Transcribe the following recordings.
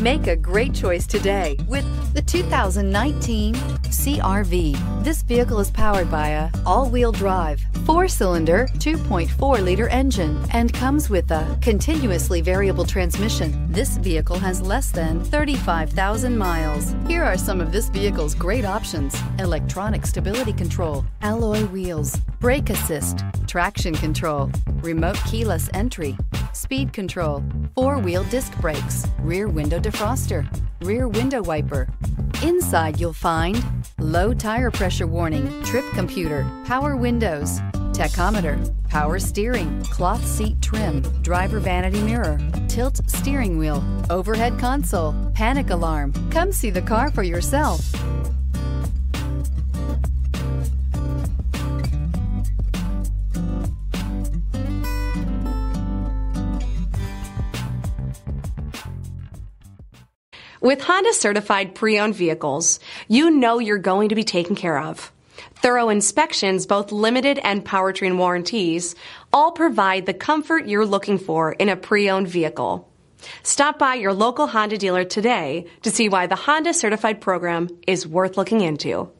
Make a great choice today with the 2019 CR-V. This vehicle is powered by a all-wheel drive, 4-cylinder, 2.4-liter engine and comes with a continuously variable transmission. This vehicle has less than 35,000 miles. Here are some of this vehicle's great options: electronic stability control, alloy wheels, brake assist, traction control, remote keyless entry, speed control, 4-wheel disc brakes, rear window defroster, rear window wiper. Inside you'll find low tire pressure warning, trip computer, power windows, tachometer, power steering, cloth seat trim, driver vanity mirror, tilt steering wheel, overhead console, panic alarm. Come see the car for yourself. With Honda certified pre-owned vehicles, you know you're going to be taken care of. Thorough inspections, both limited and powertrain warranties, all provide the comfort you're looking for in a pre-owned vehicle. Stop by your local Honda dealer today to see why the Honda certified program is worth looking into.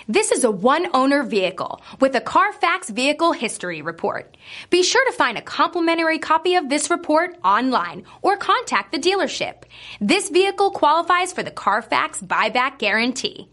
This is a one-owner vehicle with a CARFAX Vehicle History Report. Be sure to find a complimentary copy of this report online or contact the dealership. This vehicle qualifies for the CARFAX Buyback Guarantee.